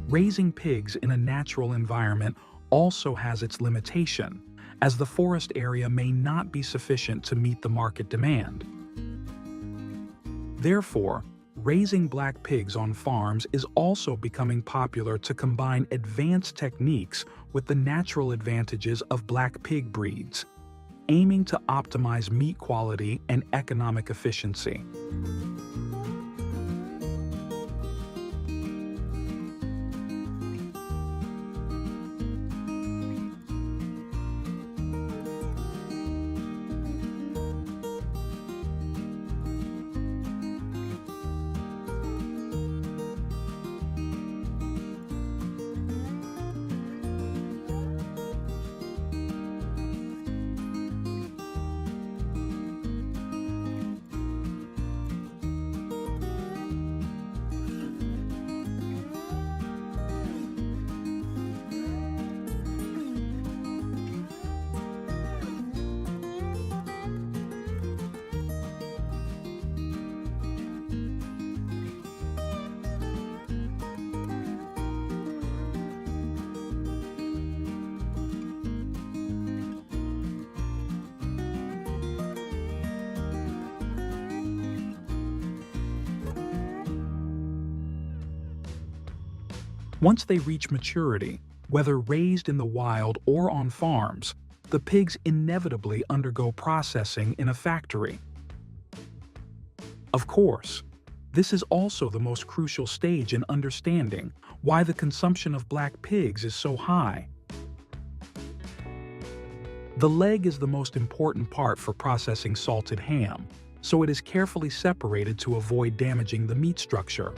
Raising pigs in a natural environment also has its limitation, as the forest area may not be sufficient to meet the market demand. Therefore, raising black pigs on farms is also becoming popular to combine advanced techniques with the natural advantages of black pig breeds, aiming to optimize meat quality and economic efficiency. Once they reach maturity, whether raised in the wild or on farms, the pigs inevitably undergo processing in a factory. Of course, this is also the most crucial stage in understanding why the consumption of black pigs is so high. The leg is the most important part for processing salted ham, so it is carefully separated to avoid damaging the meat structure.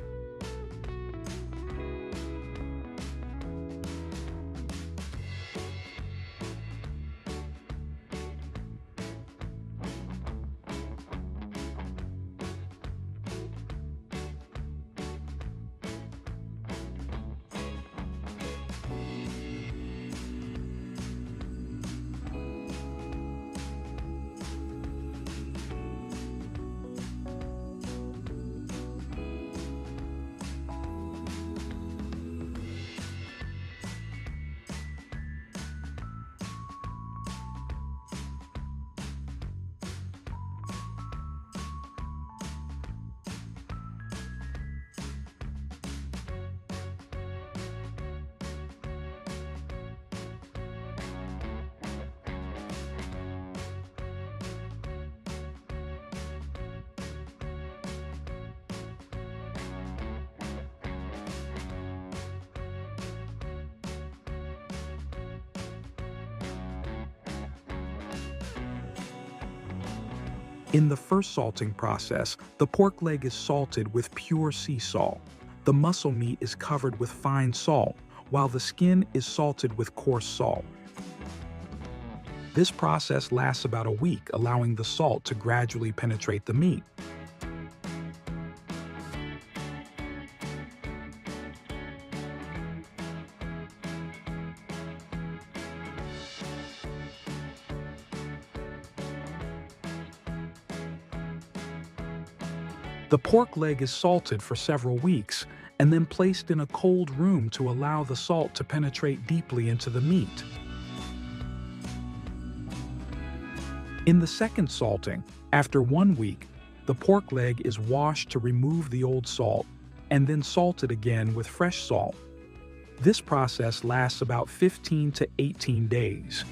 In the first salting process, the pork leg is salted with pure sea salt. The muscle meat is covered with fine salt, while the skin is salted with coarse salt. This process lasts about a week, allowing the salt to gradually penetrate the meat. The pork leg is salted for several weeks and then placed in a cold room to allow the salt to penetrate deeply into the meat. In the second salting, after 1 week, the pork leg is washed to remove the old salt and then salted again with fresh salt. This process lasts about 15 to 18 days.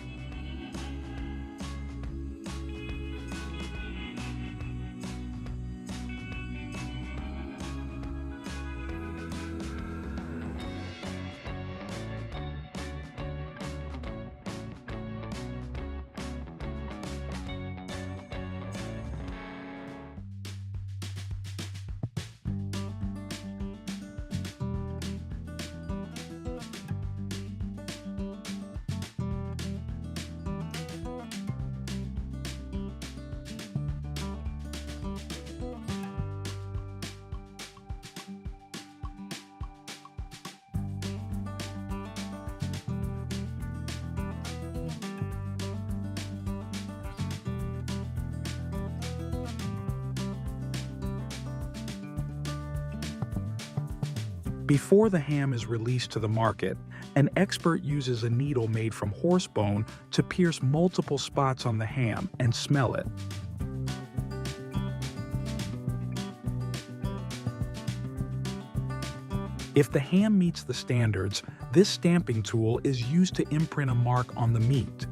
Before the ham is released to the market, an expert uses a needle made from horse bone to pierce multiple spots on the ham and smell it. If the ham meets the standards, this stamping tool is used to imprint a mark on the meat.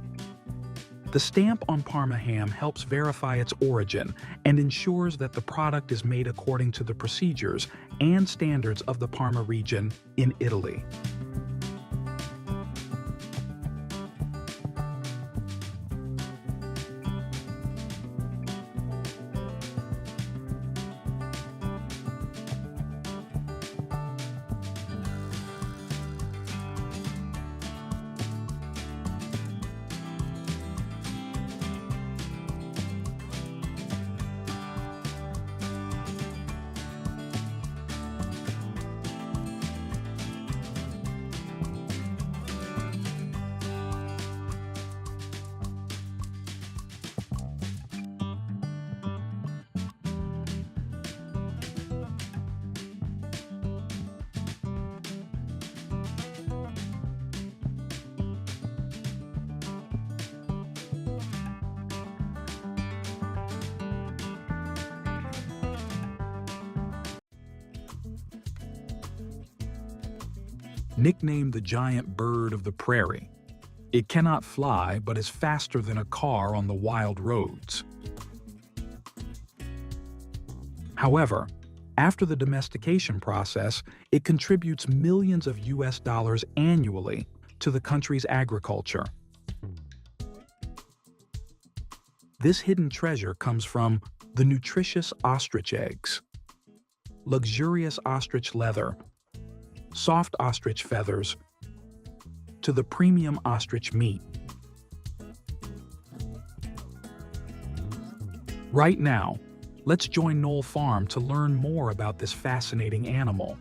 The stamp on Parma ham helps verify its origin and ensures that the product is made according to the procedures and standards of the Parma region in Italy. Nicknamed the giant bird of the prairie, it cannot fly but is faster than a car on the wild roads. However, after the domestication process, it contributes millions of US dollars annually to the country's agriculture. This hidden treasure comes from the nutritious ostrich eggs, luxurious ostrich leather, soft ostrich feathers, to the premium ostrich meat. Right now, let's join Knoll Farm to learn more about this fascinating animal.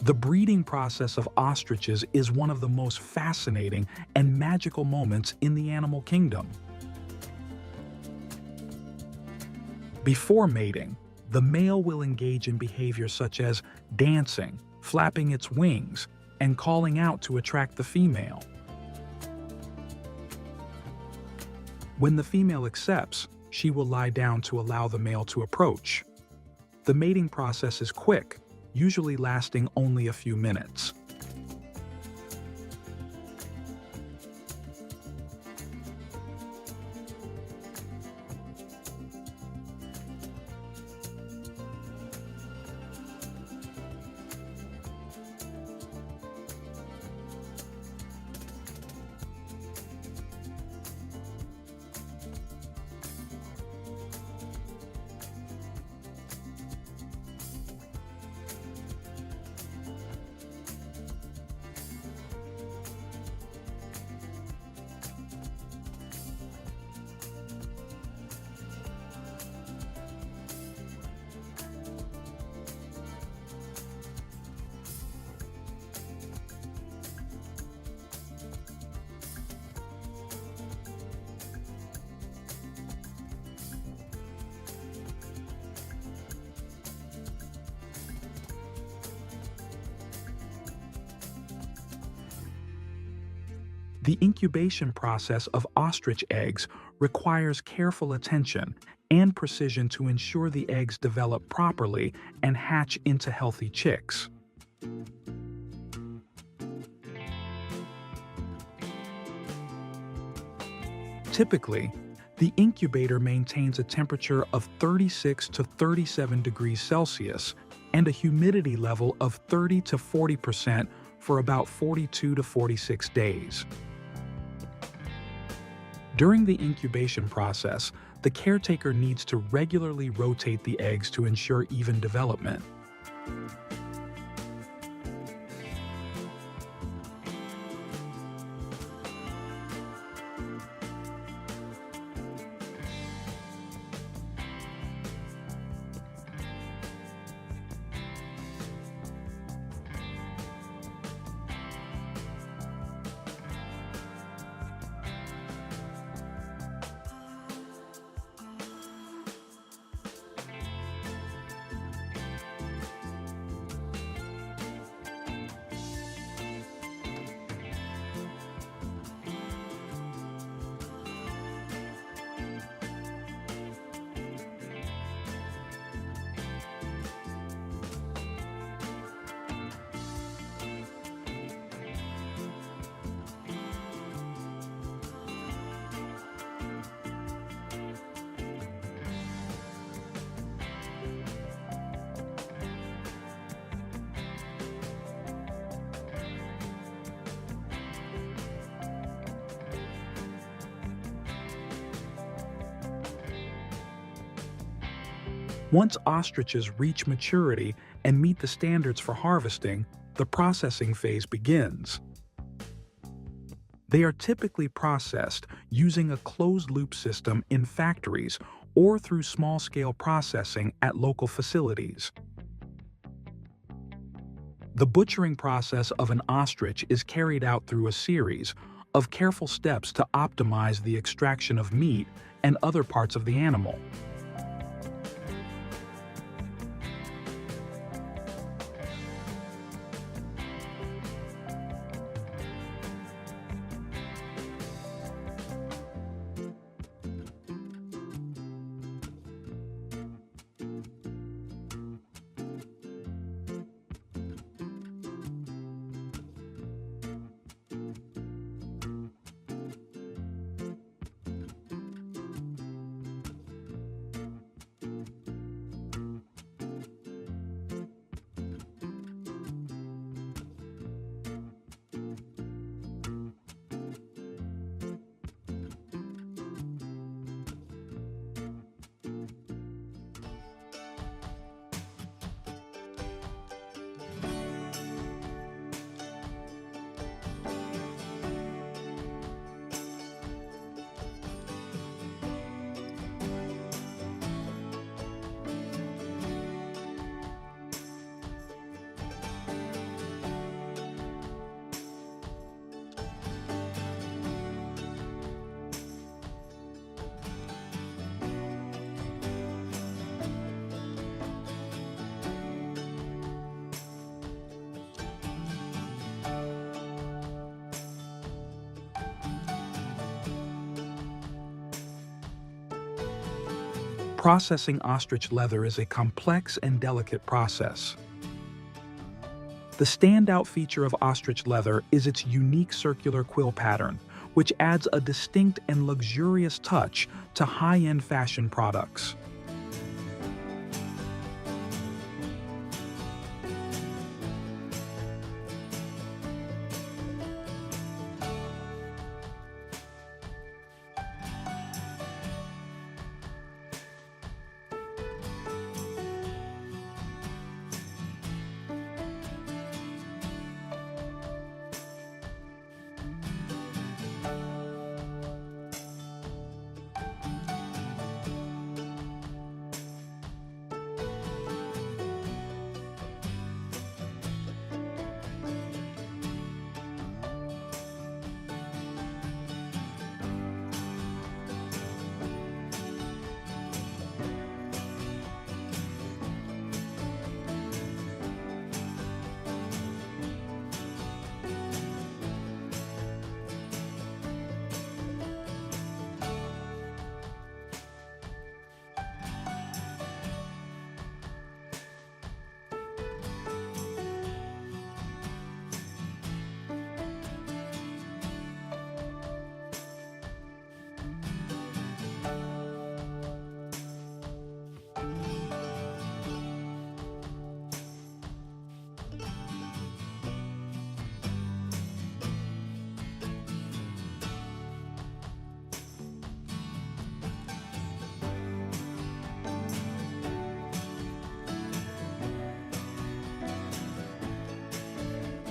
The breeding process of ostriches is one of the most fascinating and magical moments in the animal kingdom. Before mating, the male will engage in behaviors such as dancing, flapping its wings, and calling out to attract the female. When the female accepts, she will lie down to allow the male to approach. The mating process is quick, usually lasting only a few minutes. The incubation process of ostrich eggs requires careful attention and precision to ensure the eggs develop properly and hatch into healthy chicks. Typically, the incubator maintains a temperature of 36 to 37 degrees Celsius and a humidity level of 30 to 40% for about 42 to 46 days. During the incubation process, the caretaker needs to regularly rotate the eggs to ensure even development. Once ostriches reach maturity and meet the standards for harvesting, the processing phase begins. They are typically processed using a closed-loop system in factories or through small-scale processing at local facilities. The butchering process of an ostrich is carried out through a series of careful steps to optimize the extraction of meat and other parts of the animal. Processing ostrich leather is a complex and delicate process. The standout feature of ostrich leather is its unique circular quill pattern, which adds a distinct and luxurious touch to high-end fashion products.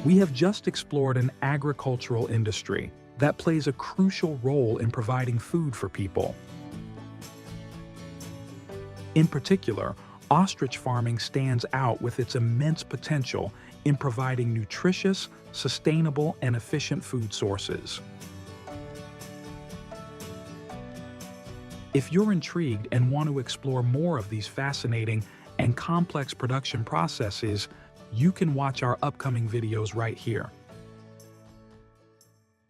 We have just explored an agricultural industry that plays a crucial role in providing food for people. In particular, ostrich farming stands out with its immense potential in providing nutritious, sustainable, and efficient food sources. If you're intrigued and want to explore more of these fascinating and complex production processes, you can watch our upcoming videos right here.